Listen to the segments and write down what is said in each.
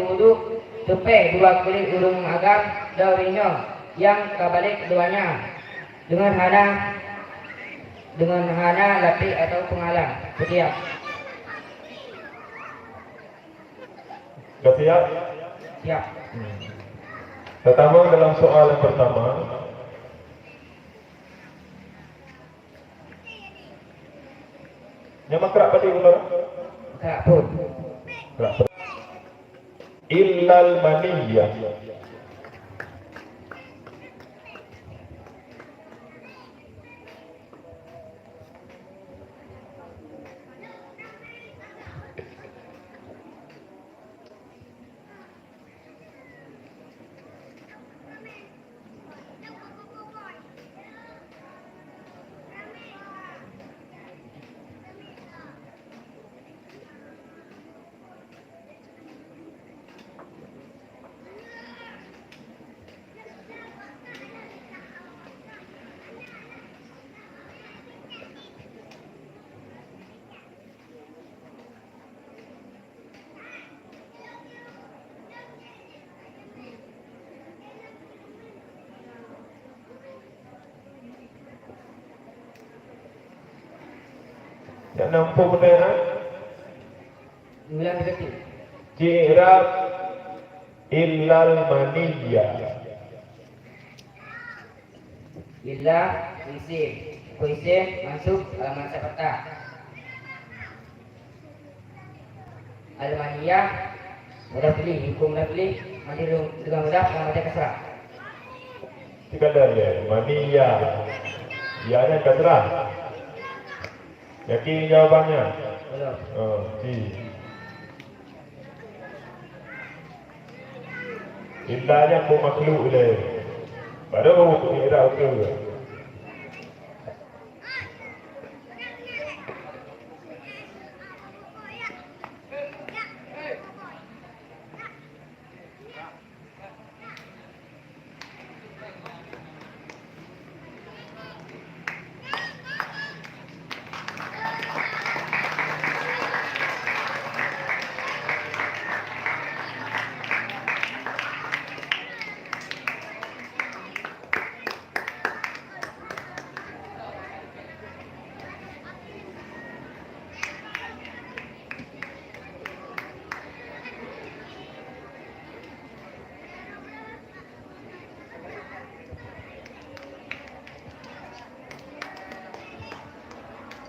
wudu tepe dua kulit urung agar daurinya yang kabalik keduanya dengan hana latih atau penghalang. Siap. Siap? Siap. Pertama dalam soal yang pertama, yang makrak pada ular? Makrak pun. Illal maniyah. Yang nampak benda Ulang detik. I'rab illal maniyah. Illa isim masuk alamat sepeta. Al-maniyah mudah pilih, hukum mudah pilih, masih dengan mudah sama macam kasrah. Tiga dari maniyah. Ianya kasrah. Yakin jawabannya? Belum. Oh, si. Illanya pun makhluk dia. Baru i'rab tu.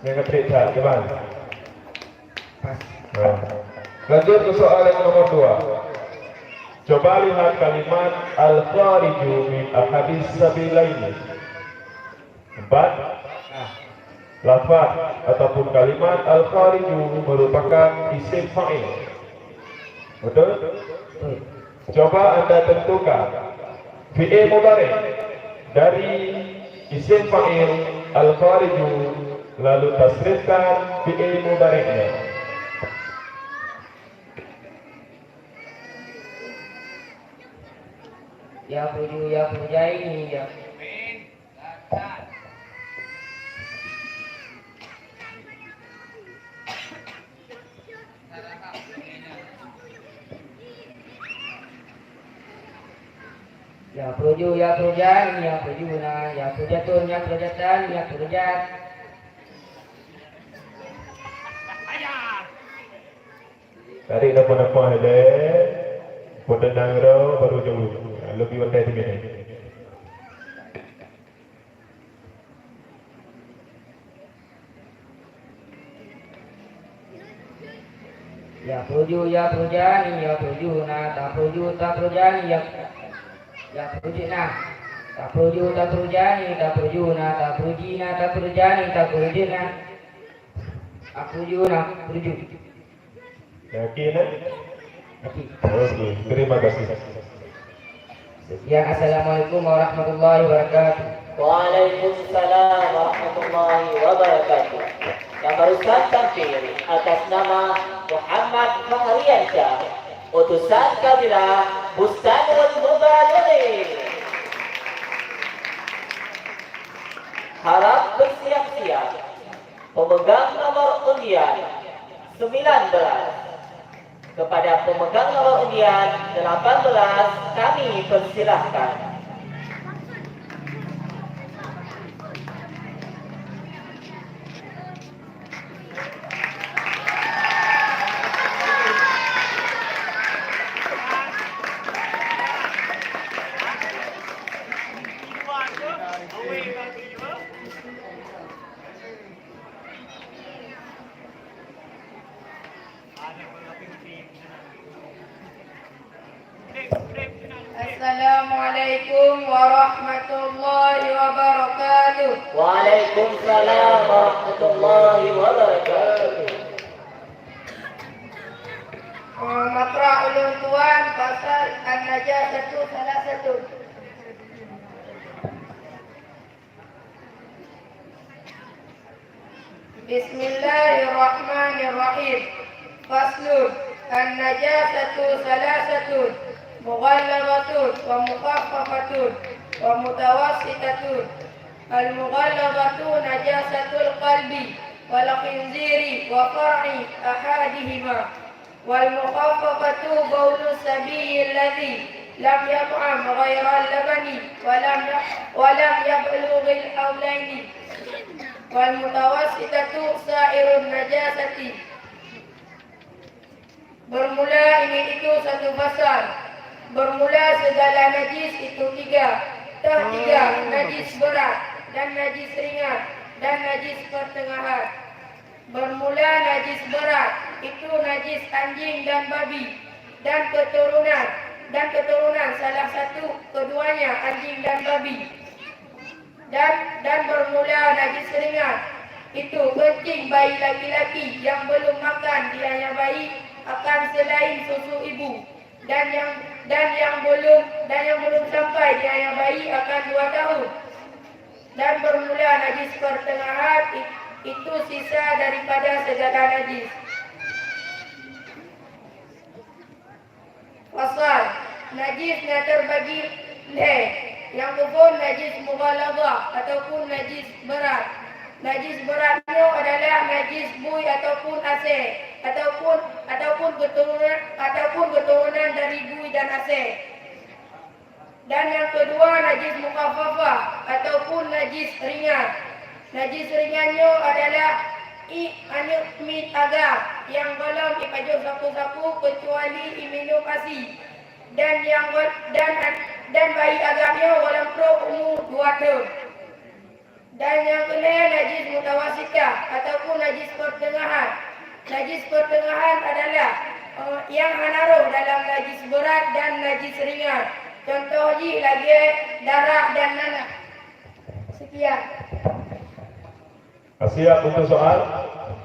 Yang ketiga, gimana? Pas. Lanjut ke soal yang nomor 2. Coba lihat kalimat al-khariju min ahadis sabilaini. 4. Lafaz ataupun kalimat al-khariju merupakan isim fa'il. Betul? Coba Anda tentukan fi'il mudhari dari isim fa'il al-khariju, lalu tasrifkan fi'il mudhari'nya. Ya puju ya pujaini ya. Ya puju ya pujan ya pujuna ya pujatun ya pujatan ya pujat. Dari apa-apa ada Potenang ro baru jauh lebih pandai di sini. Ya puju ya pujani ya pujuna tak puju tak pujani ya pujina tak puju tak pujani tak pujuna tak pujina tak pujani tak pujina aku pujuna puju. Yakin? Yakin. Okey, terima kasih. Sekian, assalamualaikum warahmatullahi wabarakatuh. Waalaikumsalam warahmatullahi wabarakatuh. Yang barusan tampil atas nama Muhammad Fahriansyah, utusan kabilah Bustanul Mubalighir. Harap bersiap-siap. Pemegang nomor undian 19. Kepada pemegang nomor undian 18 kami persilahkan. Assalamualaikum warahmatullahi wabarakatuh. Waalaikumsalam warahmatullahi wabarakatuh. Maqra ulun tuan pasal an-najasatu salah satu. Bismillahirrahmanirrahim. Faslun an-najasatu salah satu. Mughallabatun wa mukhaffafatun wa mutawassitatun. Al-mughalabatu najasatul qalbi wal khinziri wa far'i ahadihima wal mukhaffafatu bawlus sabiyyi alladhi lam yat'am ghayra al-labani wa lam yablugh al-hawlaini wal mutawassitatu sa'irun najasati. Bermula ini itu satu pasal. Bermula segala najis itu tiga. Tiga, najis berat dan najis ringan dan najis pertengahan. Bermula najis berat itu najis anjing dan babi dan keturunan salah satu keduanya anjing dan babi. Dan bermula najis ringan itu kencing bayi laki-laki yang belum makan dianya bayi akan selain susu ibu dan yang belum sampai dianya bayi akan 2 tahun. Dan bermula najis pertengahan itu sisa daripada segala najis. Fasal najisnya terbagi yang pun najis mughalabah ataupun najis berat. Najis beratnya adalah najis bui ataupun asir ataupun keturunan dari bui dan asir. Dan yang kedua najis mukhaffafah ataupun najis ringan. Najis ringannya adalah mit agam yang belum dipajak sapu-sapu kecuali minum asi. Dan bayi agamnya dalam pro umur 2 tahun. Dan yang kelima najis mutawassitah ataupun najis pertengahan. Najis pertengahan adalah yang hanaruh dalam najis berat dan najis ringan. Contoh lagi darah dan nanah. Sekian. Siap untuk soal?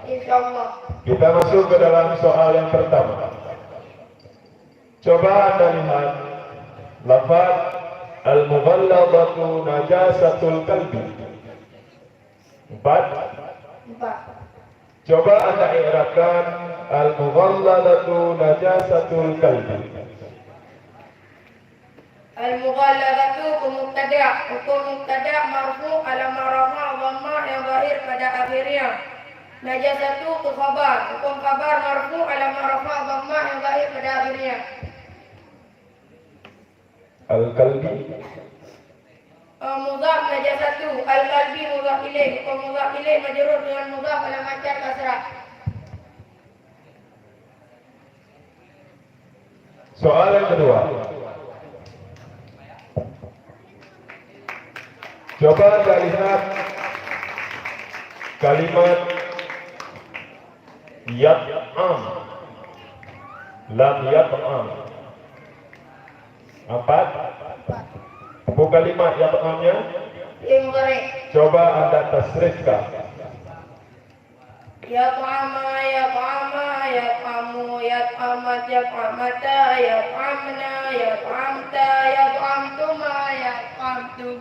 InsyaAllah. Kita masuk ke dalam soal yang pertama. Coba Anda lihat lafaz al-mughalladatu najasatul qalbi. 4. Coba Anda i'rabkan al-mughalladatu najasatul qalbi. Al-mughalladatu hukum mubtada marfu alamat rafa dhamma yang zahir pada akhirnya. Najasatu khabar, hukum khabar marfu alamat rafa dhamma yang zahir pada akhirnya. Al-qalbi Mudhaf najasatu, al-qalbi mudhaf ilaih, hukum mudhaf ilaih majrur dengan mudhaf alamat jar kasrah. Soal yang kedua. Coba Anda lihat kalimat yat'am, lam yat'am. 4. Bu kalimat yat'amnya coba Anda tasrifkan. Yat'ama, yat'ama, yat'amu, yat'amat, yat'amata, yat'amna, yat'amta, yat'amtuma, yat'amtum.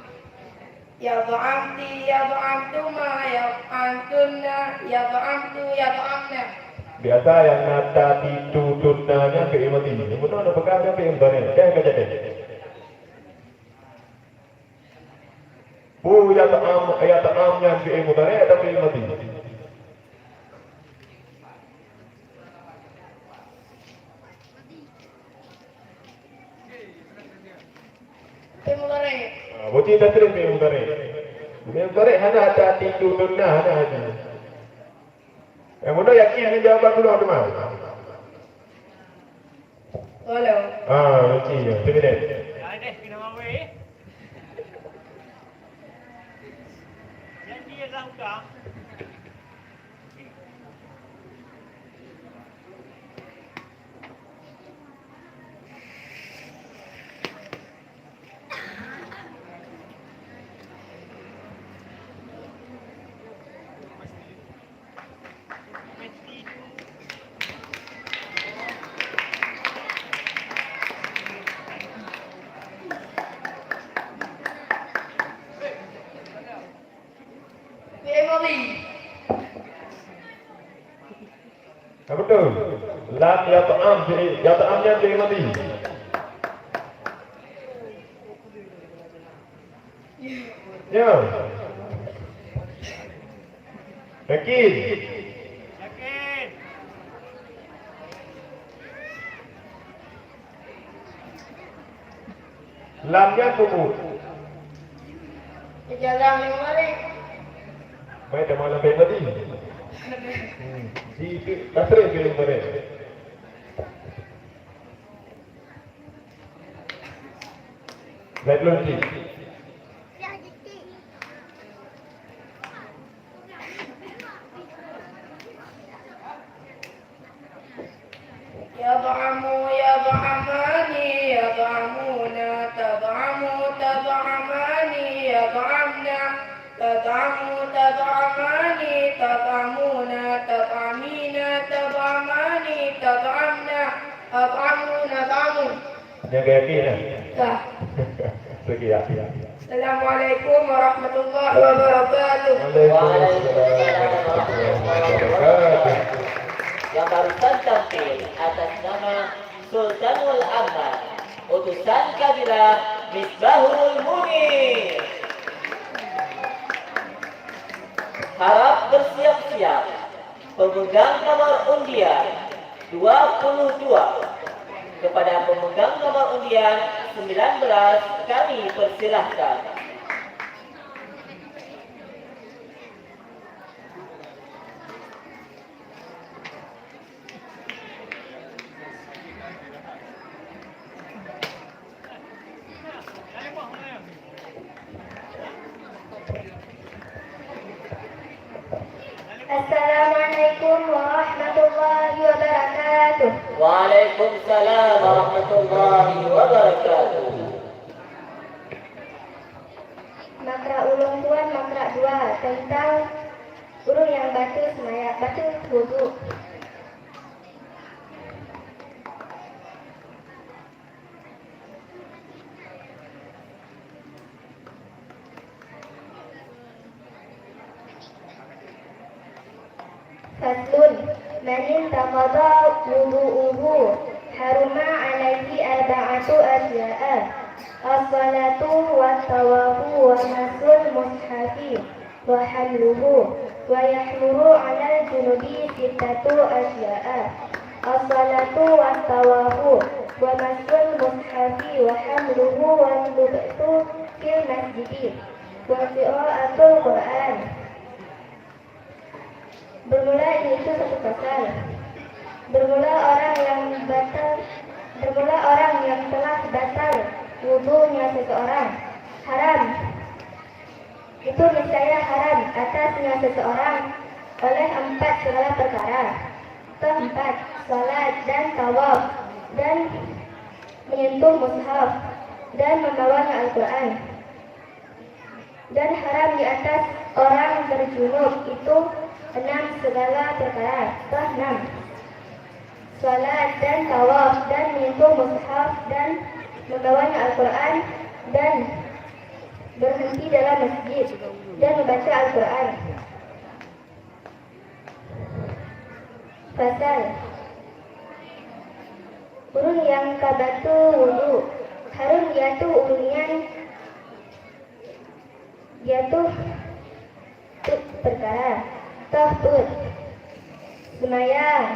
Yat'amti, yat'amtuma, yat'amtunna, yat'amtu, yat'amna. Biasa yang nata ditututnya ke imam ini. Benar ada perkara ke imam ini. Saya kerja deh. Bu yat'am yang ke imam ini ada ke imam ini. Fi'il mudhari. Bocil tasrif fi'il mudhari. Fi'il mudhari hana hati-hati tunna hana hati. Yang mudah yakin dengan jawapan dulu teman. Walau. Bocil. Terminal. Fi'il madhi. Betul. Lam ya ta'amnya fi'il madhi. Ya. Yakin. Lamnya kubur. Ijazah fi'il mudhari. Baik, dah malam fi'il madhi. Di tasrif fi'il mudhari. Baik, belum. يطعم يطعمان يطعمون تطعم تطعمان يطعمن تطعم تطعمان تطعمون تطعمين تطعمان تطعمن أطعمون طعمون. Jaga yakin ya. Dah. Sekian. Assalamualaikum warahmatullahi wabarakatuh. Waalaikumsalam warahmatullahi wabarakatuh. Yang barusan tampil atas nama Sultanul Ammar, utusan kabilah Misbahul Munir. Harap bersiap-siap. Pemegang nomor undian 22. Kepada pemegang nomor undian 19 kami persilahkan. Assalamualaikum warahmatullahi wabarakatuh. Waalaikumsalam warahmatullahi wabarakatuh. Makra ulung tuan makra 2 tentang urung yang batu semaya batu wudu. Faslun man intaqada wudu'uhu haruma alaihi arba'atu asya'a as-salatu wat-tawafu wa masul mushafi wa halluhu wa yahmuru 'ala al-junubi sittatu asya'a as-salatu wat-tawafu wa masul mushafi wa hamluhu wa lubtu fil masjidi wa qira'atul Qur'an. Bermula itu satu pasal. Bermula orang yang telah batal wudunya seseorang. Haram. Itu niscaya haram atasnya seseorang oleh 4 segala perkara. Keempat, salat dan tawaf dan menyentuh mushaf dan membawanya Al-Quran. Dan haram di atas orang berjunub itu 6 segala perkara. 6. Salat dan tawaf dan menyentuh mushaf dan membawanya Al-Quran dan berhenti dalam masjid dan membaca Al-Quran. Pasal urun yang kabatu wudu harun yaitu urunyan jatuh perkara tahtud semayang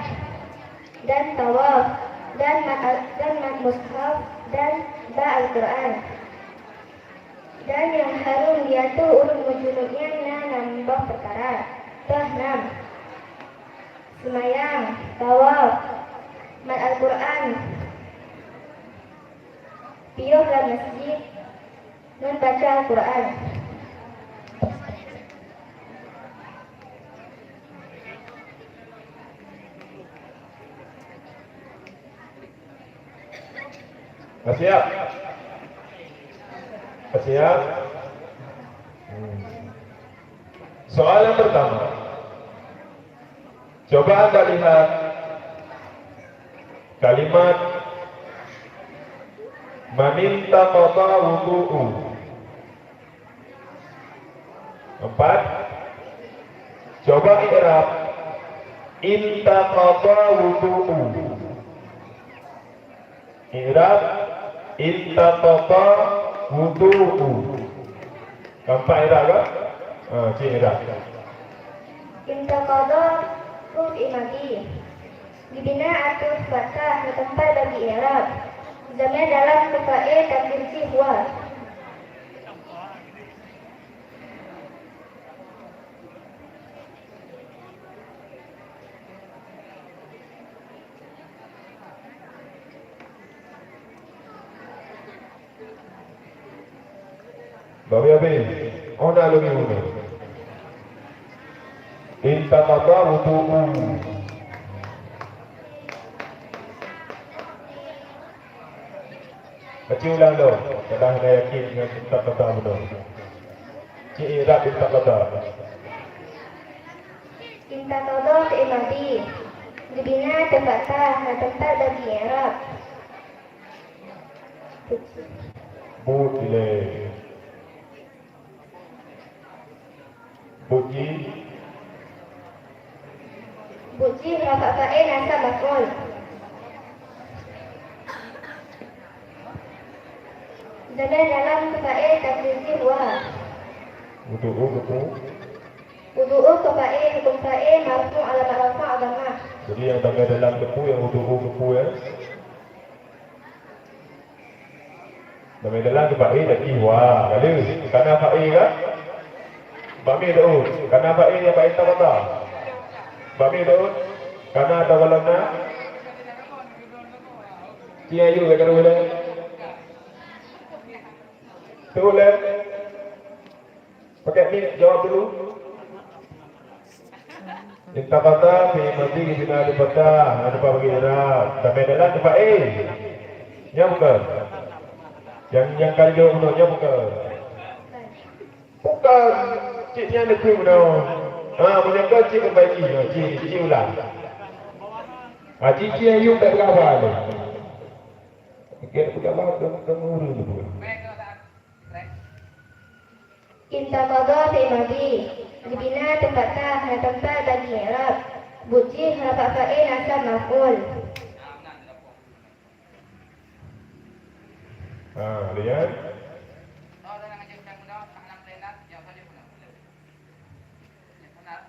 dan tawaf dan mat mushaf dan ba Al-Quran. Dan yang harum dia tu urut mujunuknya nambah perkara. Tahnam. Semayang, tawaf, mat Al-Quran, piuh dalam masjid, dan baca Al-Quran. Siap? Siap? Soalan pertama. Coba Anda lihat kalimat Maninta qada wudu'u. 4. Coba i'rab inta qada wudu'u. I'rab inta qada wudu'u. Gampang i'rab kan? Cik i'rab. Intaqada rufi mati. Dibina atur fathah di tempat bagi i'rab. Zamir dalam kefa'il takdir huwa. Babi apa ni? Ona lagi una. Inta qada wudu'u. Baca ulang dong. Kalau anda yakin dengan inta qada wudu'u. Cik i'rab inta qada. Intaqada fi'il madi. Dibina atur fathah di tempat bagi i'rab. Boleh. Puji. Buji rafa fa'il nasab maf'ul. Zamir dalam kefa'il takdir huwa. Wudu'u betul. Wudu'u kefa'il hukum fa'il marfu' alamat rafa' dhammah. Jadi yang tangga dalam kepu yang wudu'u kepu ya. Nama dalam tu fa'il dan ihwa. Kalau kerana fa'il kan? Bami Daud, karena fa'il yang fa'il taqada. Bami Daud, karena tawalana. Cia yu kata ulang. Ulang. Pakai ni jawab dulu. Intaqada fi madhi bina al-fatah, ada apa bagi i'rab. Sampai dalam tu fa'il. Ya bukan. Yang kali jawab untuknya bukan. Bukan. Ciknya ada tu benar. Menyangka cik perbaiki. Cik ulang. Cik yang you tak berkawan ni. Kita berkawan dengan guru tu. Intaqada fi'il madi. Dibina atur fathah di tempat bagi i'rab. Buji rafa fa'il nasab maf'ul. Lihat.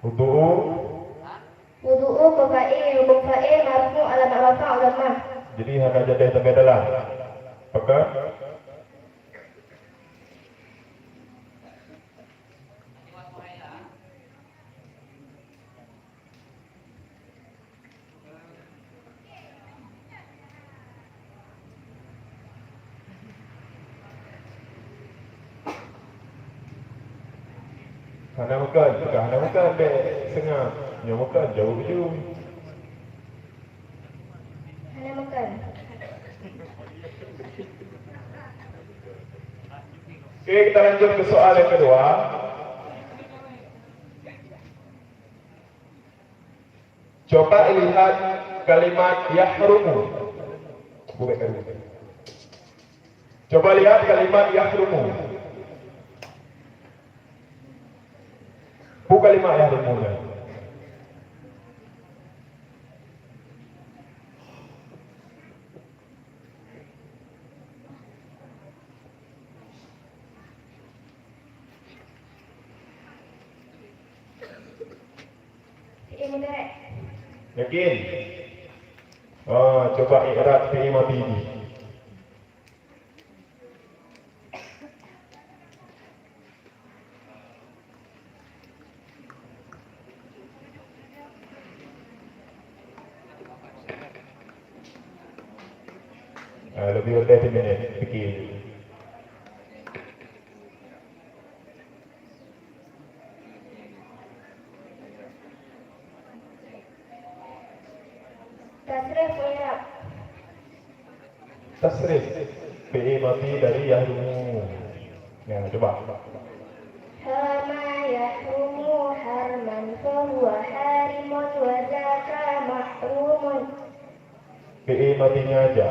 Wudu'u. Wudu'u kefa'il hukum fa'il marfu' alamat rafa' dhammah. Jadi hanya jadi sampai dalam. Apakah? Hana makan, bukan hana makan dek sengah. Yang makan jauh je. Hana makan. Okey, kita lanjut ke soal yang kedua. Coba lihat kalimat yahrumu. Bukan kalimat. Coba lihat kalimat yahrumu. Bukan kalimat yahrumu. Yakin? Coba i'rab fi'il madhi. Lebih rendah 10 minit. Fikir. Tasrif i'rab. Tasrif. Fi'il mati dari yahrumu. Ya, coba. Harama yahrumu harman fahuwa harimun wa zaka mahrumun. Fi'il matinya aja.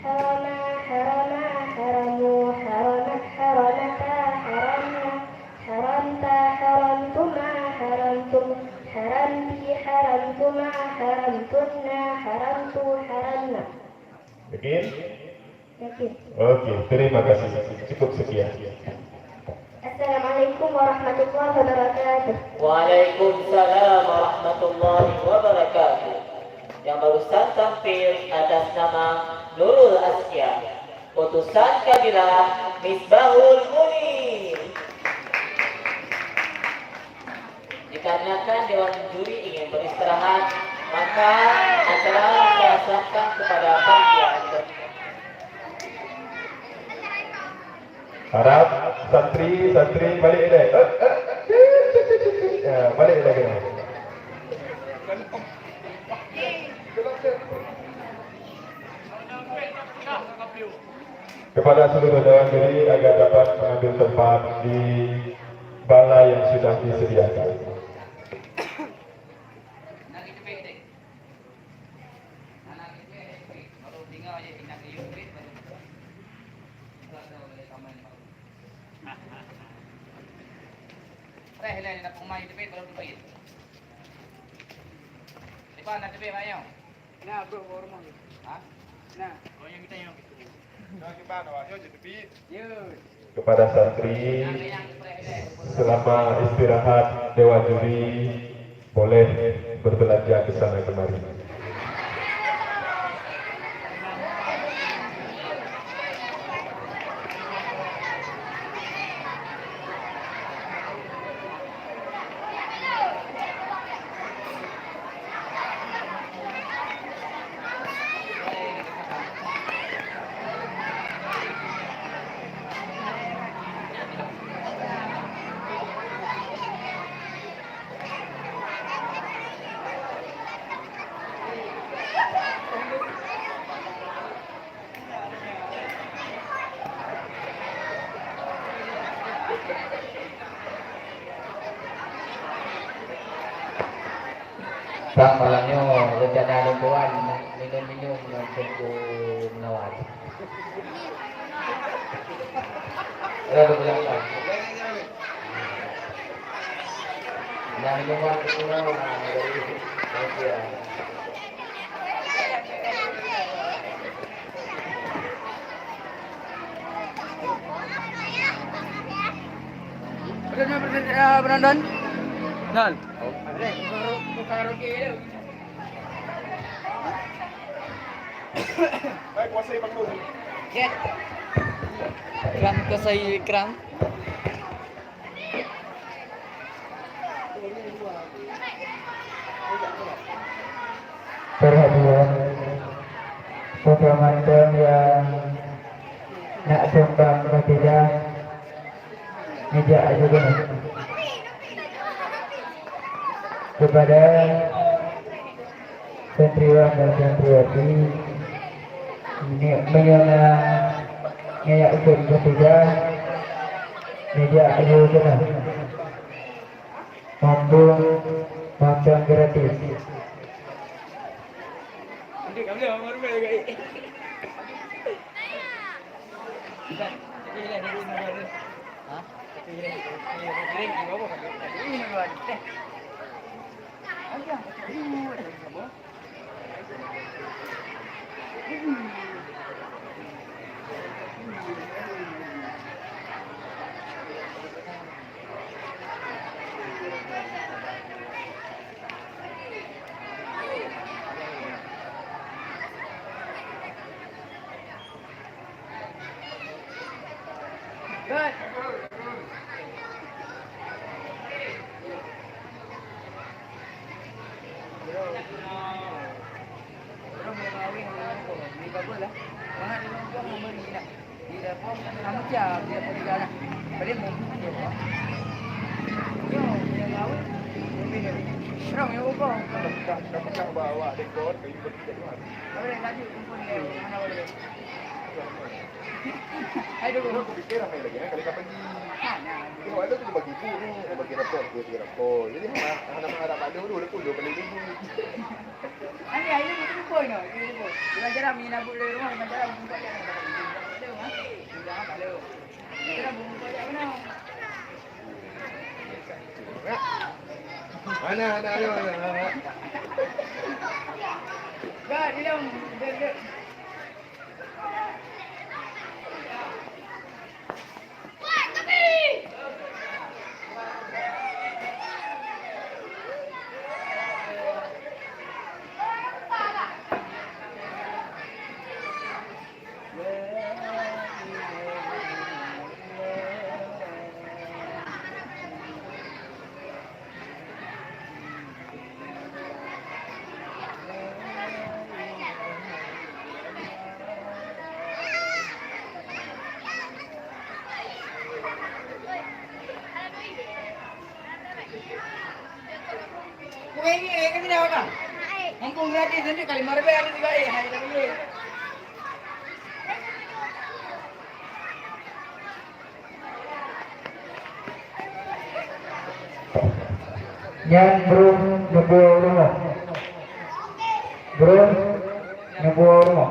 Harama harama haramu haramat haramata haramna haramta haramtuma haramtum haramti haramtuma haramtunna haramtu haramna. Yakin? Yakin. Oke, terima kasih. Cukup sekian. Assalamualaikum warahmatullahi wabarakatuh. Waalaikumsalam warahmatullahi wabarakatuh. Yang barusan tampil atas nama Nurul Asya, utusan kabilah Misbahul Munir. Dikarenakan Dewan Juri ingin beristirahat, maka acara saya serahkan kepada panitia. Harap santri balik lagi. Ya, balik lagi. Kepada seluruh dewan juri agar dapat mengambil tempat di balai yang sudah disediakan. Nak pumai tepit baru tepit. Di mana tepit mayo? Nah, bro, rumah. Ha? Nah, kau yang kita yang gitu. Kepada santri, selama istirahat dewan juri boleh berbelanja ke sana kemari. Bang malamnya rencana lingkungan minum-minum untuk menawar. Lalu bilang kan, yang lingkungan itu dari Malaysia. Penonton? Nol. Baik, kuasai Bang Nur. Ikram ke saya ikram. Perhatian para mantan yang nak sumbang ketidak meja juga kepada santriwan dan santriwati ini menyak ukir ketiga meja juga mampu makan gratis. Nama dia pun juga lah. Balik mau dia apa? Yo, yang lawan. Orang yang apa? Dapat bawa dekor kayu bertiga tu. Boleh lagi kumpul dia. Mana boleh? Ayo dulu. Aku fikir ramai lagi kali kapan ni. Mana? Itu ada tu bagi ibu ni, bagi rapor, bagi rapor. Jadi hana harap ada dulu aku dulu kali ibu. Ani ayo kita kumpul no. Kita kumpul. Belajar kami nak buat dari rumah, belajar kumpul aja. Jangan kalau. Kita kumpul aja mana? Mana ayo. Gak, di dalam. Bukan ini, kan tidak apa? Mumpung gratis nanti kali mau bayar juga hari ini. Yang belum nyebuah rumah. Belum nyebuah rumah.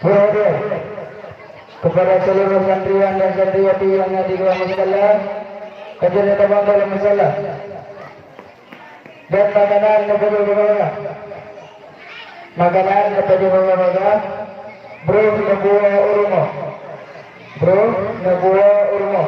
Hadir kepada seluruh santriwan dan santriwati yang ada di dalam musala, kajian tabang dalam musala dan makanan kepada bapa. Makanan kepada bapa. Bro nabuwa urmo. Bro nabuwa urmo.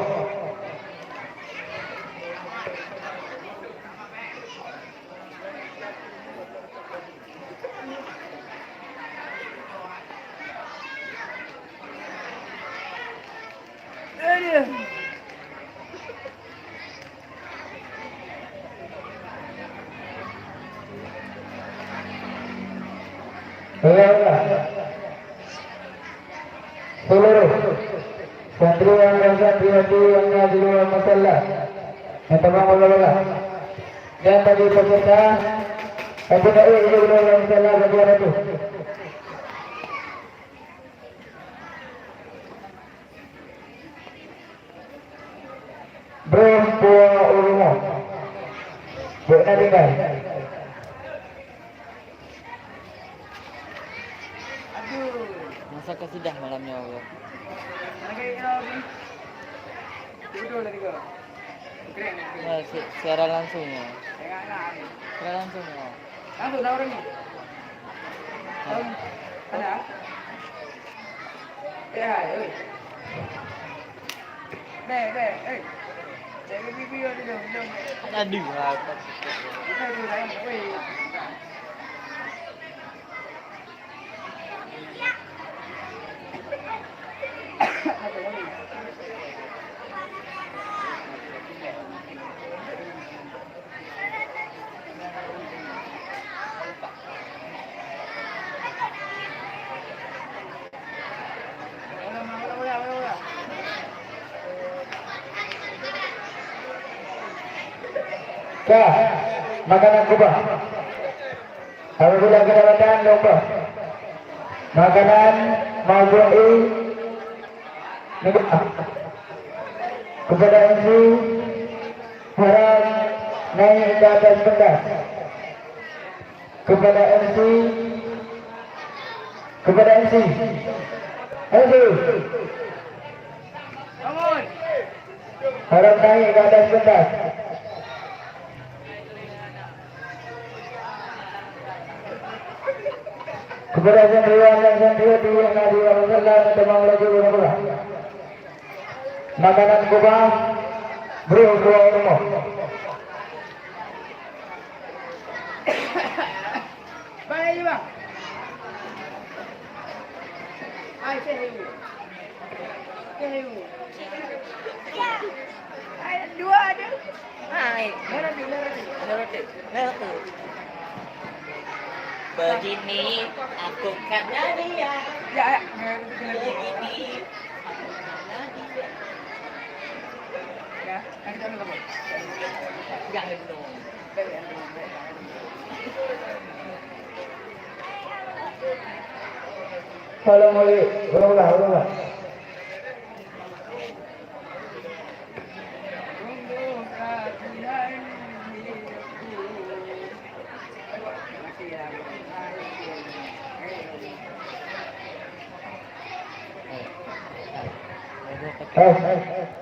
Seluruh santriwan dan santriwati yang ada di luar musala yang tabang bola-bola dan bagi peserta kajian di luar musala bagian itu. Bro buah urmo. Buat tinggal. Masa sudah malamnya Allah. Nah, secara langsungnya. Secara langsungnya. Langsung dah orangnya. Ada? Hai, oi. Eh. Jangan video ni dong. Aduh, apa? Kita dulu dah, oi. Kah, makanan kubah. Apabila kedapatan lomba. Makanan maju'i negara. Kepada MC harap naik ke atas pentas. Kepada MC harap naik ke atas pentas. Kepada santriwan dan santriwati yang ada di musala dan mengaji bola. Makanan kubah bro buah urmo. Balik je bang. Hai, sehiu. Hai, dua ada. Hai, Merah tu. begini aku karena dia. Ya. Begini. Ya, kita dulu kamu. Jangan dong. Kalau mulai ulang.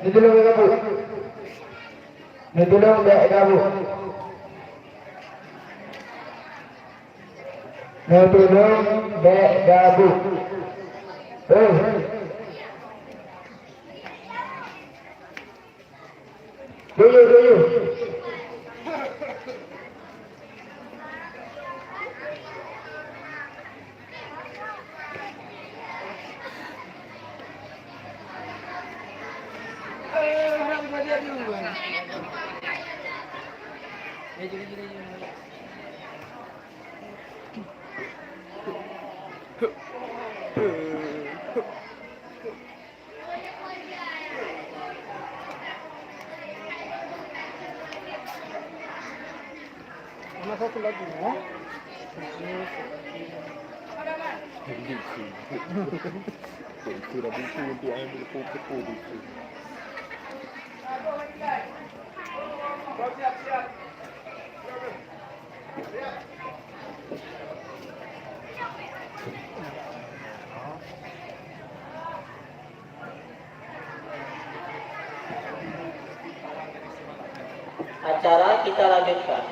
Ditulung kamu. Ditulung kamu. Ditulung gabu. Dulu. Satu lagi ya. Sudah buku untuk ambil kopi itu. Siap. kita lanjutkan.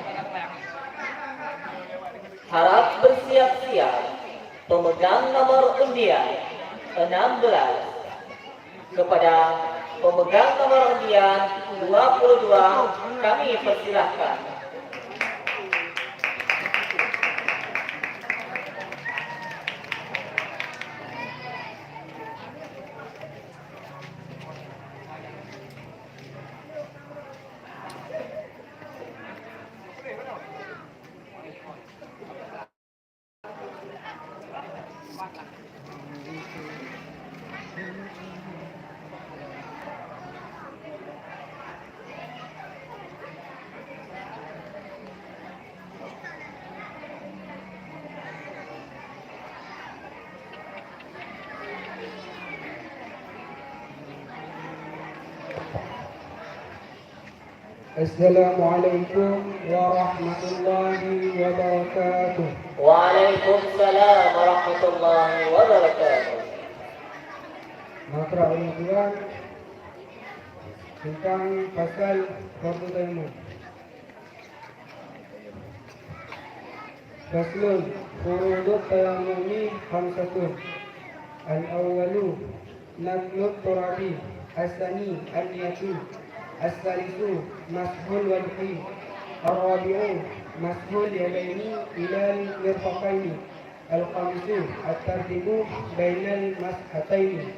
Harap bersiap-siap. Pemegang nomor undian 16. Kepada pemegang nomor undian 22 kami persilahkan. Assalamualaikum warahmatullahi wabarakatuh. Waalaikumsalam warahmatullahi wabarakatuh. Makra Tuhan tentang pasal fardu tayammum. Faslun furudut tayammumi khamsatun. Al-awwalu naqlut turabi, as-sani an-niyatu, as-salisu mashul wajhi, ar-rabi'u mashul yadaini ilal mirfaqaini, al-khamisu at-tartibu bainal mashataini.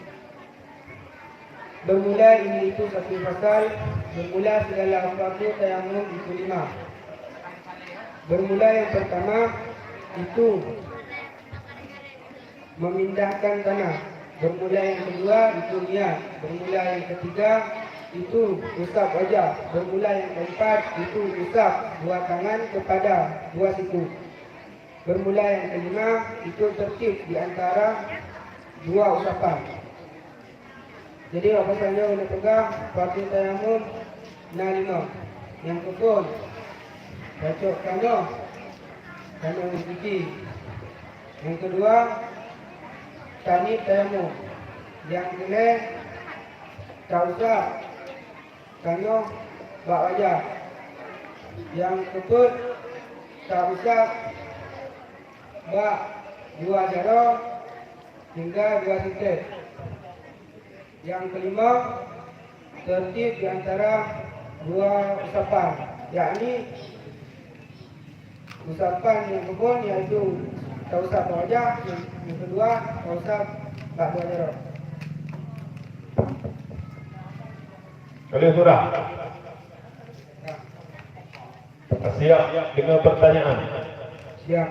Bermula ini itu satu pasal. Bermula segala fardu tayammum itu 5. Bermula yang pertama itu memindahkan tanah. Bermula yang kedua itu niat. Bermula yang ketiga itu usap wajah. Bermula yang keempat itu usap dua tangan kepada dua siku. Bermula yang kelima itu tertib di antara dua usapan. Jadi apa saja boleh pegang fardu tayammum 5. Yang betul bacok kano gigi. Yang kedua tanib tayammum. Yang kedua tak usah kano bak wajah. Yang keempat tak usah bak dua darah hingga dua titik. Yang kelima tertib di antara dua usapan, yakni usapan yang kebun yaitu tausap wajah, yang kedua tausap bak dua darah. Kalian surah. Siap dengan pertanyaan. Siap.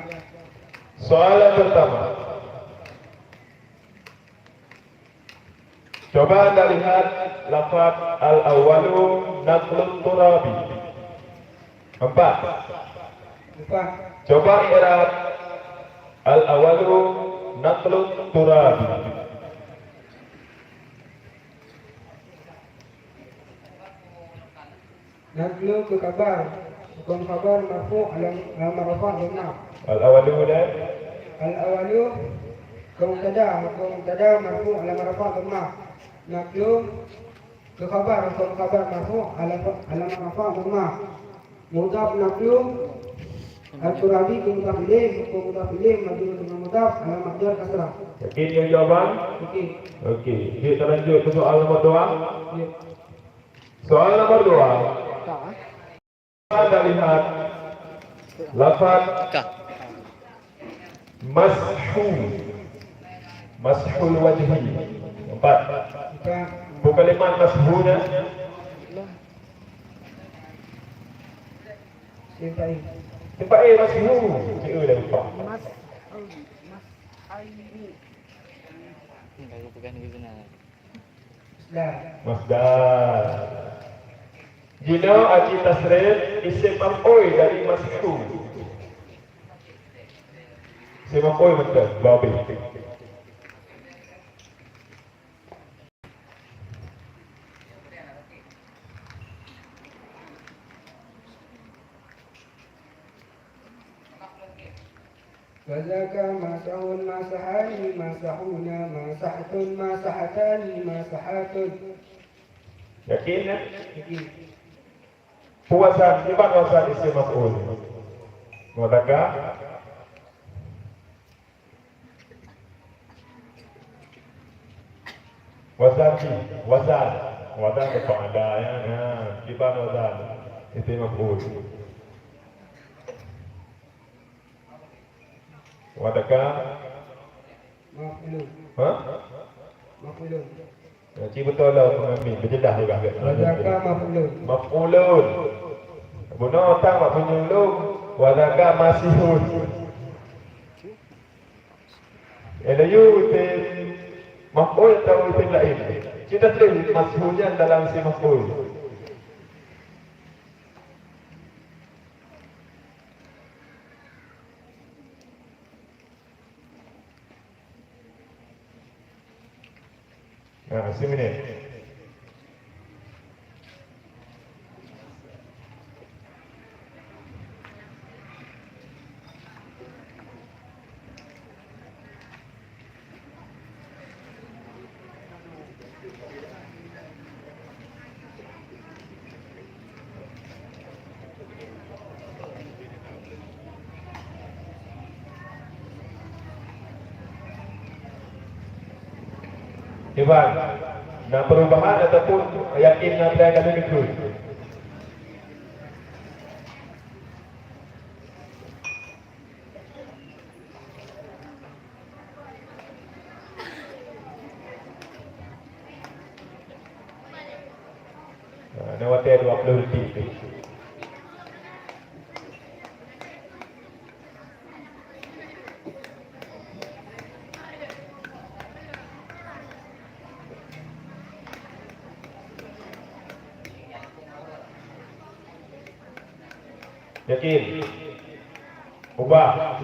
Soalan pertama. Coba Anda lihat lafaz al-awwalu naqlut turabi. 4. Coba i'rab al-awwalu naqlut turabi. Naqlu ke khabar, hukum khabar marfu' ala rafa' dhamma. Al-awwalu dan Al-awalu ke mubtada, hukum mubtada marfu' ala rafa' dhamma. Naqlu ke khabar, hukum khabar marfu' ala rafa' dhamma. Mudhaf naqlu al-turabi ke mudhaf ilaih, hukum mudhaf ilaih majrur dengan mudhaf ala mahdhar kasrah. yakin yang jawaban? Okey. Okey, kita lanjut ke soal nomor 2. Ya. Soal nomor 2. Anda lihat lafaz mashul wajhi. 4. Kita Bukan kalimat mashuna. simpai. Tempat mashu. Cikgu dah lupa. Kalau bukan itu benar. Dah. Masdar. Jina aji tasrif isim maf'ul dari mashu. Isim maf'ul betul, babi. Wazaka masahun masahani masahuna masahatun masahatani masahatun. Yakin? Okey. Puasan, di mana wasan isim maf'ul? Mengatakan wasan ki, wasan kepada ya, di mana wasan isim maf'ul? Mengatakan Maf'ulun. Hah? Maf'ulun. Cik betul lah mengambil berjelas juga. Wazaka maf'ulun. Maf'ulun. Guna otak mak penyulung. Wazaka masihun. Elayu isim maf'ul atau isim lain. Kita tulis masihunnya dalam isim maf'ul. Nah, sini. Iwan, nah perubahan ataupun yakin nanti akan ikut. Nah, waktu 20 detik. Yakin? Ubah.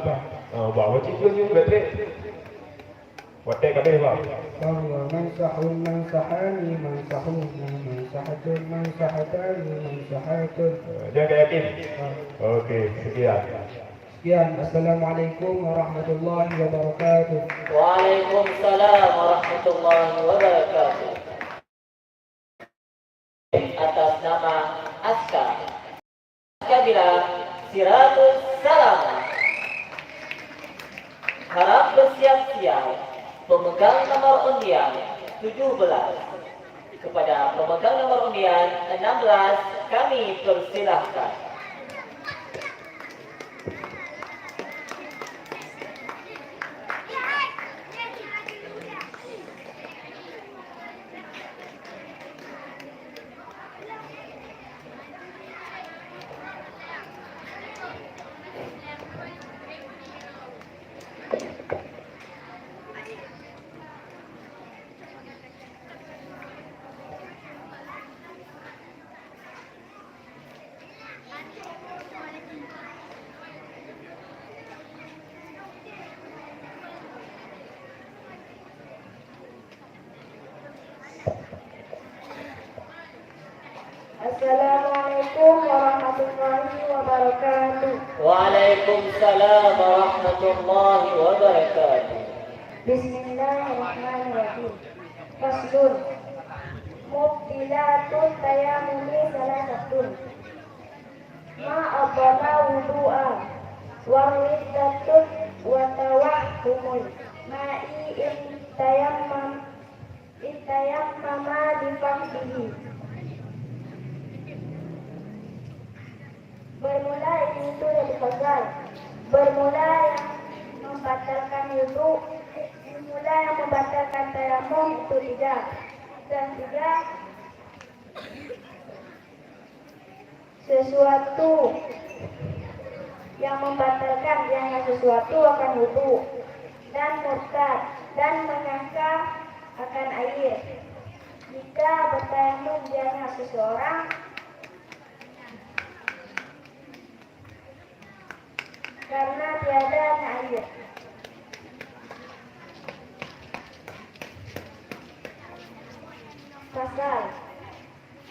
Ubah. Wajib tu bateri. Watai kabeh bang. Bahwa mansahun mansahani mansahun mansahatun mansahatani mansahatun. Jangan yakin. Okey, sekian. Sekian. Assalamualaikum warahmatullahi wabarakatuh. Waalaikumsalam warahmatullahi wabarakatuh. Atas nama Aska bilang Siratus Salam. Harap bersiap-siap pemegang nomor undian 17. Kepada pemegang nomor undian 16 kami persilahkan. Assalamualaikum warahmatullahi wabarakatuh. Waalaikumsalam warahmatullahi wabarakatuh. Bismillahirrahmanirrahim. Faslun. Mubtilatun tayamumi salasatun. Ma'abana wudu'a. Warwiddatun watawahumul. Ma'i intayammama difahdihi. Bermula ini itu dari fasal. Bermula yang membatalkan wudu, bermula yang membatalkan tayamum itu 3. Dan 3 sesuatu yang membatalkan yang sesuatu akan wudu, dan murtad dan menyangka akan air. Jika bertayamum dianya seseorang karena tiadanya air. Pasal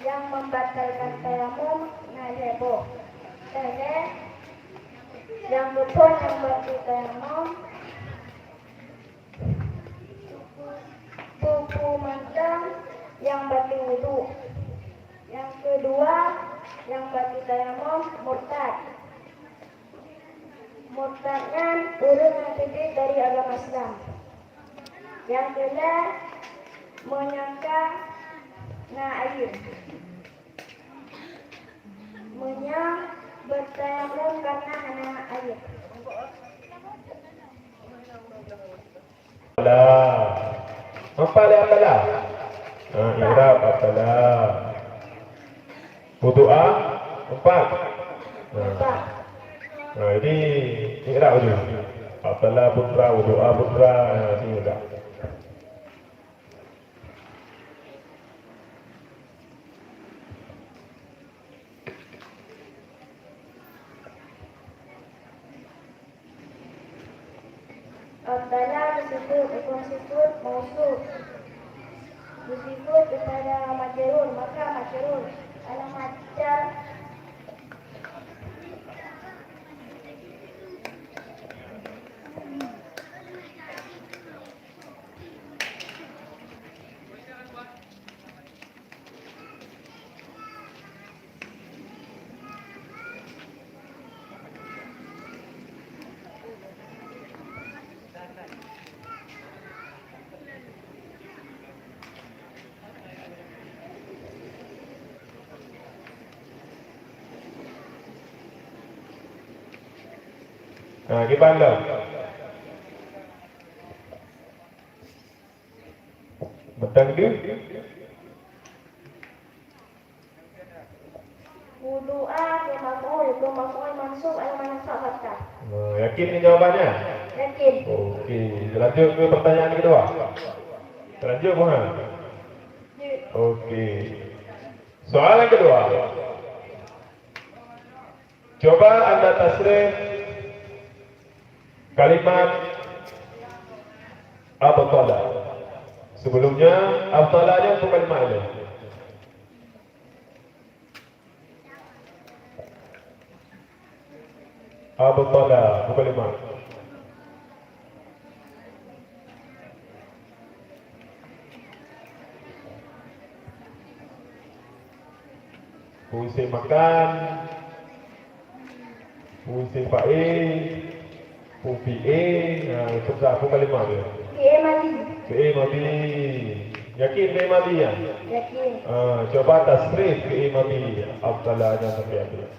yang membatalkan tayamum heboh. Yang rukun yang berarti tayamum, tubuh mandang yang berarti wudu. Yang kedua Yang batu tayamum murtad. Murtadnya turun yang titik dari agama Islam. Yang kedua menyangka na air. Bertayamum karena hana air. Apalah. I'rab apalah. Wudu'a 4. Ini i'rab dulu. Apalah putra, wudu'a putra, sini juga. Abdallah disebut mausuf. Disebut kepada majrur, maka majrur alamat jar Gimana? Betul ke? wudu'a ke maf'ul mansub alamat nasab. Yakin ni jawabannya? Yakin. Okey, lanjut ke pertanyaan kedua. Lanjut Muhammad. Okey. Soalan kedua. Coba anda tasrif kalimat abtala. Sebelumnya abtalanya untuk kalimat ini. Abtala untuk kalimat. Fungsi makan, fungsi fa'il, fungsi itu satu kalimat dia. Fi'il madhi. Yakin fi'il madhi ya? Yakin. Coba tasrif fi'il madhi. Abdalahnya seperti apa?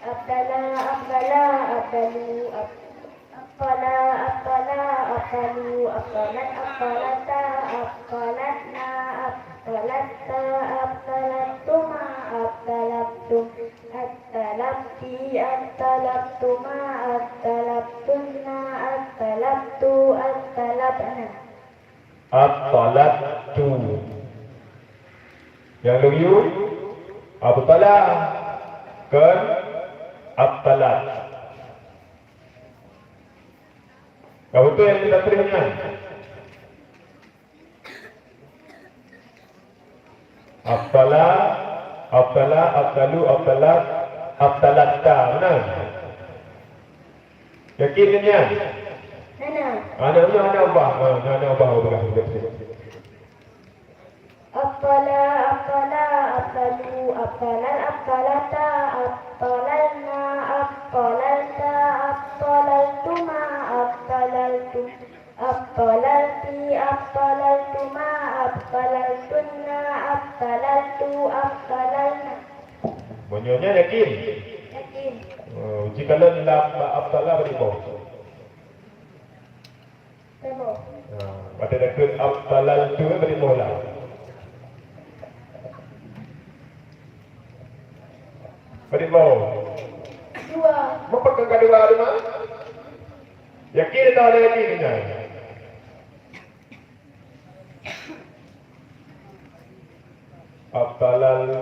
Abdala, abdalu, abdalu, abdalat, abdalata, abdalatna, abdalatta, abdalattuma, abdalattum, abdalatti, abdalattuma, abdalattunna, abdalattu, abdalatna. Abdalattu. Yang luyu abdala kan abdalat. Kau tu yang kita terima. Abdala, abdalu, abdalat, abdalatta. Benar? Yakin ni ya? Nana. Ana ubah. Ana ubah. Abdala, abdalu, abdalal, abdalata, abdalalna, abdalalta, abdalaltuma, abdalaltum, abdalalti, abdalaltuma, abdalaltunna, abdalaltu, abdalalna. Bunyinya yakin? Yakin. Jika lam abdallah beribu. Temu. Pada dekat abdalal tu beribu lah. Beribu. Dua. Apa kedua ada mana? Yakin atau ada yakin ni? Abdalal.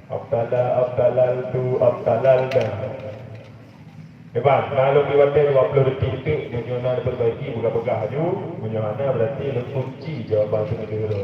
Abdalal tu abdalal dah. Hebat, kalau diwakil 20 detik itu Munyana perbaiki, buka pegah haju Munyana berarti kunci jawapan tu negara.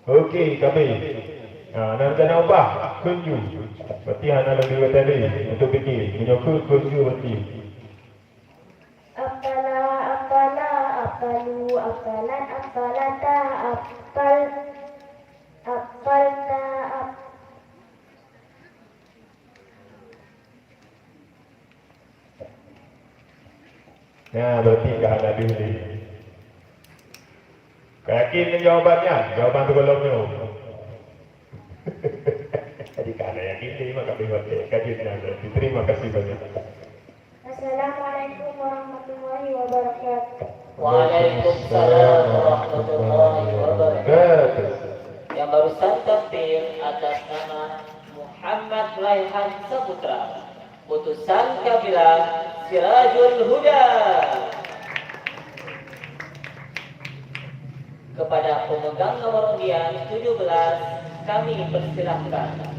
Okey, kami. Nak nak ubah kunju. Berarti anak lebih tadi untuk fikir. Menyokong kunju berarti. Apalu, apalan, apalata, apalta, Nah, berarti dah ada dulu. Yakin dengan jawabannya? Jawaban tu belumnya. Jadi kalau yakin terima kasih banyak. Kajiannya berarti terima kasih banyak. Assalamualaikum warahmatullahi wabarakatuh. Waalaikumsalam warahmatullahi wabarakatuh. Yang barusan tampil atas nama Muhammad Raihan Saputra, putusan kabilah Sirajul Huda. Kepada pemegang nomor undian 17 kami persilahkan.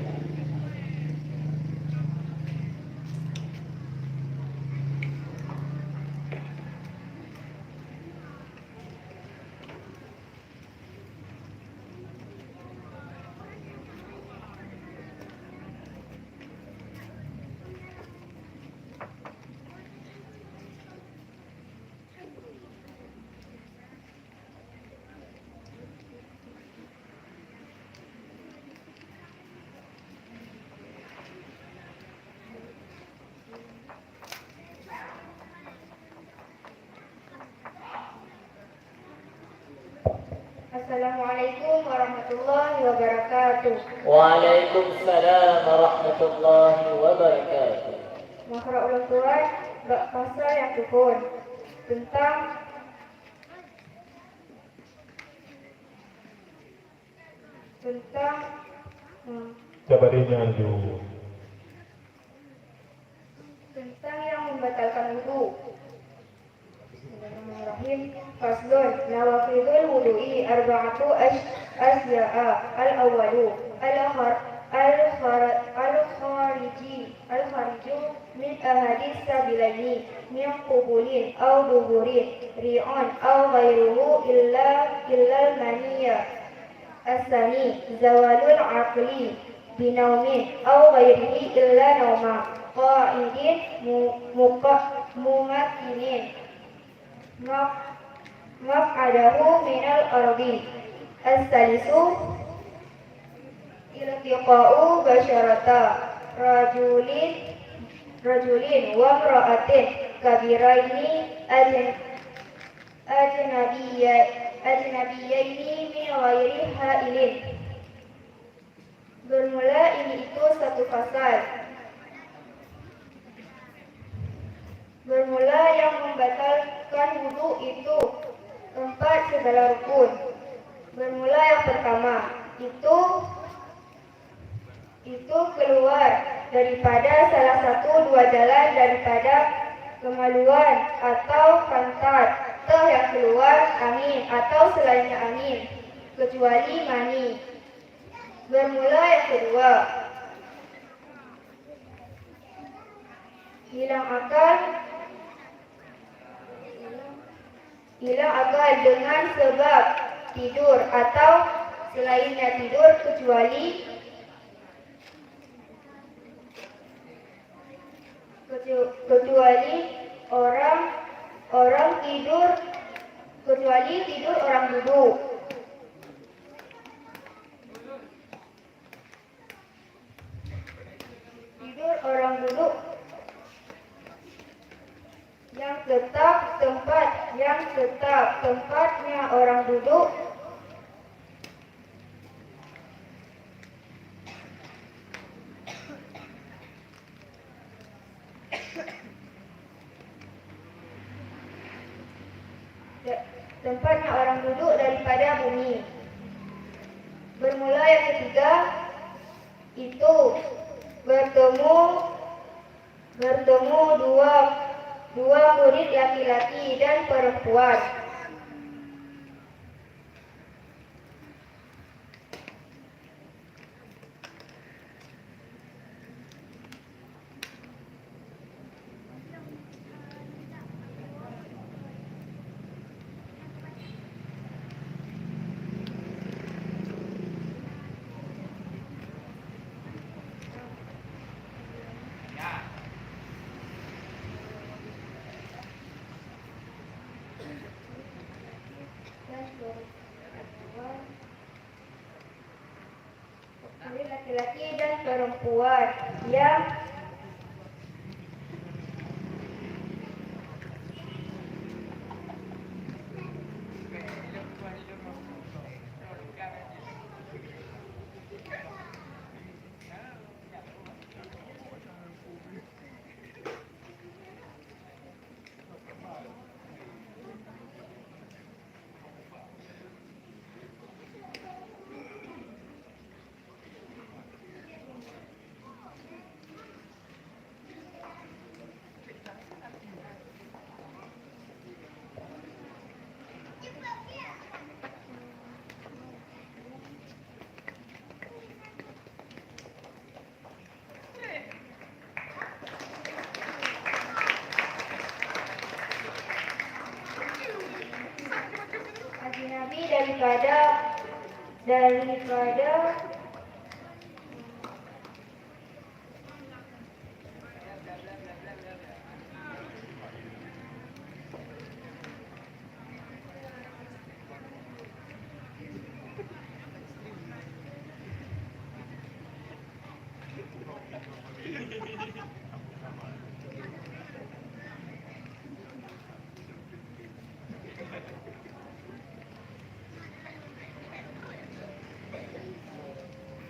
Assalamualaikum warahmatullahi wabarakatuh. Waalaikumsalam warahmatullahi wabarakatuh. Makhluk ulang Tuhan, bab pasal yang tuhun tentang Coba dinyanyi. tentang yang membatalkan wudu. Bismillahirrahmanirrahim. Faslun nawaqidul wudu'i arba'atu asya'a. Al-awwalu al-khariju min ahadis sabilaini min qubulin aw duburin ri'un aw ghairuhu illa al-maniyya. As-sani zawalul aqli binaumin aw ghairihi illa nauma qa'idin mumakkinin maq'adahu minal ardi. As-salisu iltiqa'u basyarata rajulin wa imra'atin kabiraini ajnabiyaini min ghairi ha'ilin. Bermula ini itu satu pasal. Bermula yang membatalkan wudu itu empat segala rukun. Bermula yang pertama itu keluar daripada salah satu dua jalan daripada kemaluan atau pantat, atau yang keluar angin atau selainnya angin kecuali mani. Bermula yang kedua, hilang akal dengan sebab tidur atau selainnya tidur kecuali orang tidur, kecuali tidur orang duduk. Tidur orang duduk yang tetap tempatnya orang duduk daripada bumi. Bermula yang ketiga itu bertemu dua murid laki-laki dan perempuan. laki-laki dan perempuan yang ajnabi daripada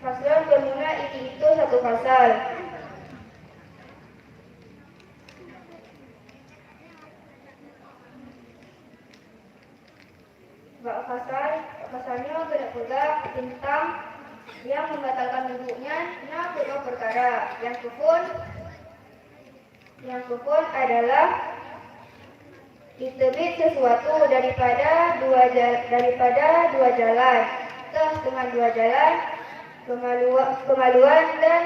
Paslon bermula itu satu pasal. Pasalnya berpegang tentang yang membatalkan wudhunya kedua perkara. Yang kufur adalah ditebit sesuatu daripada dua jalan. Dengan dua jalan kemaluan dan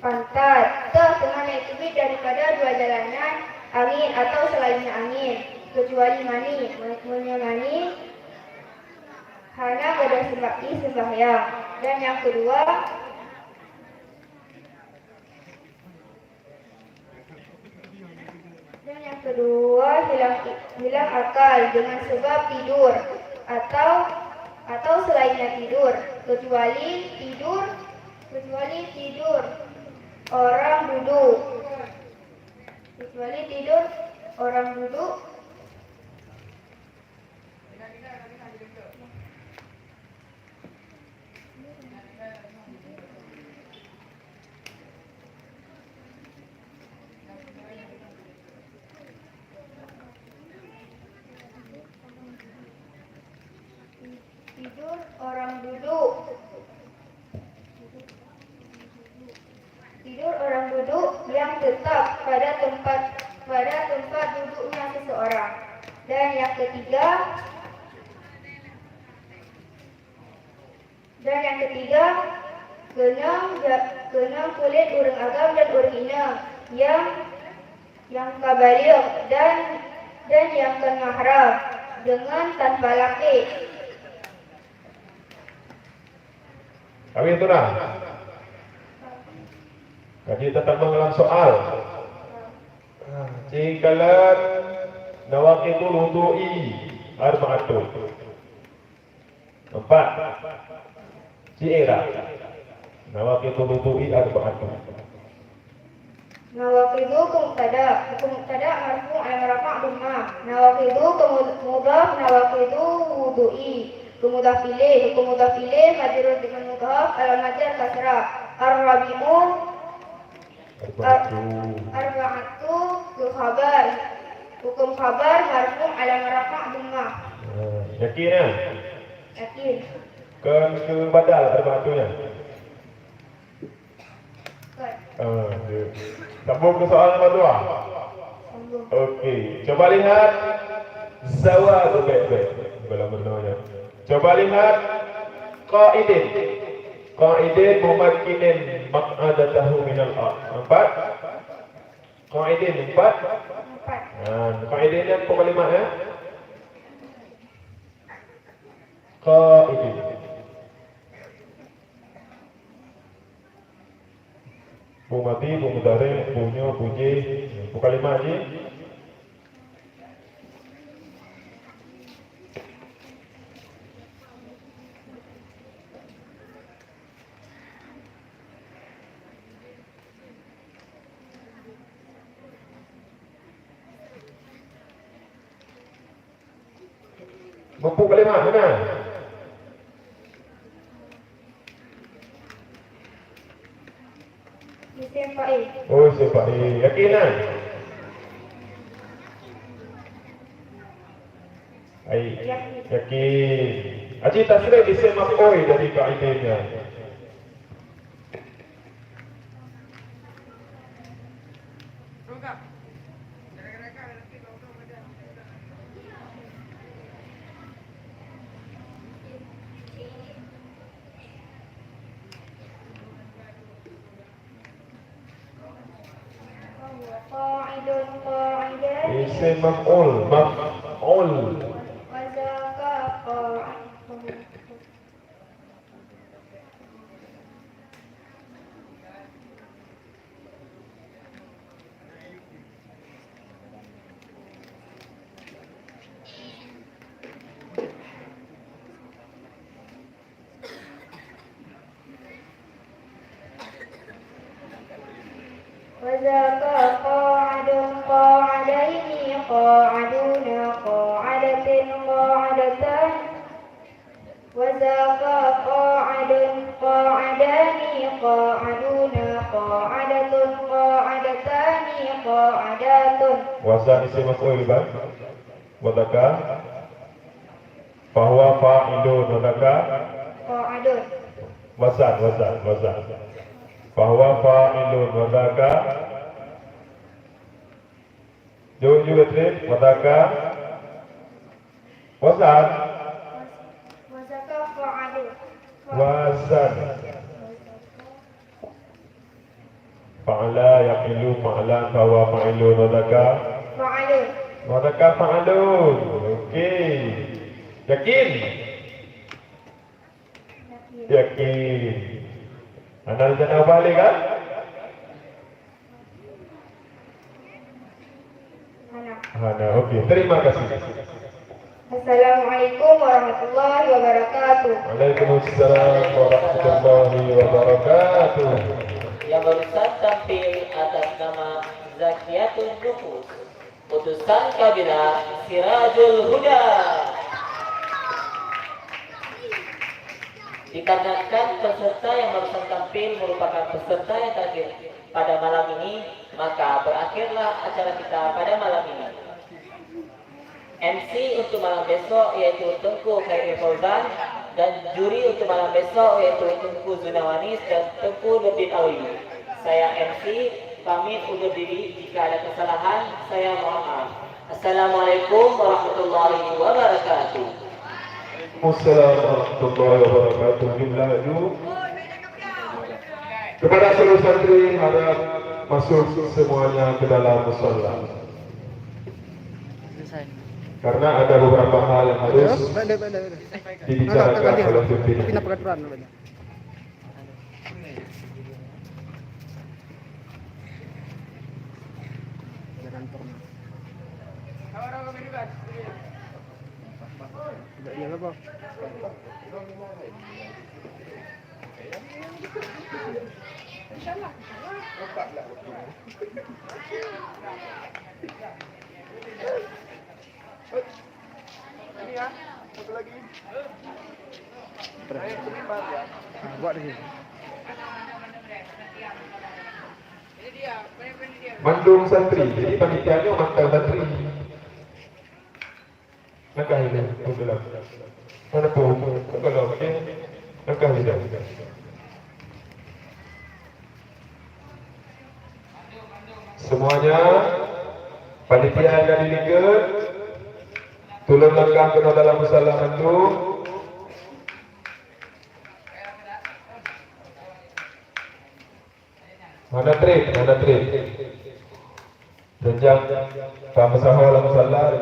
pantat. Dengan ditebit daripada dua jalanan angin atau selainnya angin, kecuali mani. Mani hanya pada sembahyang. Dan yang kedua hilang akal dengan sebab tidur atau selainnya tidur, kecuali tidur orang duduk. Tidur orang duduk yang tetap pada tempat duduknya seseorang. Dan yang ketiga genang kulit urang agam dan urang inang yang kabaligh dan yang mahram dengan tanpa laki. Kami itu dah. Kaji tetap mengulang soal. Jikalan nawaqitul wudu'i arba'atun. 4. Ci'ira. Nawaqitul wudu'i arba'atun. Nawaqidu mubtada marfu' ala rafa' dhammah. Nawaqidu mudhaf nawaqidu wudu'i. Mudhaf ilaih majrur dengan mudhaf alamat jar kasrah. Ar-rabi'u arba'atu khabar. Hukum khabar marfu' ala rafa' dhammah. Yakin ya? Yakin. Ke badal arba'atunya. Sambung ke soal nomor 2. Okey, coba lihat zawad baik-baik dalam bernanya. Coba lihat qaidin mumakkinin maq'adatahu minal ard. 4. Qaidin 4. Qaidinnya pokok 5 ya. Qaidin. Bu mati, bu mudare, bunyo, bunyi, pokok 5 aja. Mampu kalimat mana? Isim fa'il. Oh, sebab yakin kan? Yakin. Haji tasrif isim maf'ul dari kaidahnya. Qa'idun qa'idan. Isim maf'ul. Wa zaka qa'idun. وذاك قاعد قاعدين قاعدون قاعدة قاعدتان وذاك قاعد قاعدان قاعدون قاعدة قاعدتان قاعدات. Wazan isim maf'ul bang. Wadaka. Fahuwa fa'ilun wadaka. Qa'adun. Wazan. Fahuwa fa'ilun wadaka. Jauh juga trip wadaka. Wazan. Wazaka qa'adun. Wazan. Fa'ala yaqilu fa'alan fahuwa fa'ilun wadaka. Fa'alun. Wadaka fa'alun. Okey. Yakin? Yakin. Anda jangan balik kan? Hana, okey. Terima kasih. Assalamualaikum warahmatullahi wabarakatuh. Waalaikumsalam warahmatullahi wabarakatuh. Yang barusan tampil atas nama Zakiyatun Nufus, utusan kabinet Sirajul Huda. Dikarenakan peserta yang barusan tampil merupakan peserta yang terakhir pada malam ini, maka berakhirlah acara kita pada malam ini. MC untuk malam besok yaitu Tengku Khairul Fauzan, dan juri untuk malam besok yaitu Tengku Zunawanis dan Tengku Nurdin Awi. Saya MC pamit undur diri, jika ada kesalahan saya mohon maaf. Assalamualaikum warahmatullahi wabarakatuh. Assalamualaikum warahmatullahi wabarakatuh. Jumlah itu kepada seluruh santri harap masuk semuanya ke dalam musalla. Selesai. Karena ada beberapa hal yang harus dibicarakan oleh pimpinan. Mandung santri, jadi panitianya mantan santri. Langkah ini, alhamdulillah. Mana pun, kalau okey, langkah ini. Semuanya, panitia yang dari liga, tolong langkah ke dalam musalla Mandung. Mana trip. Sejak kami sahur dalam musalla,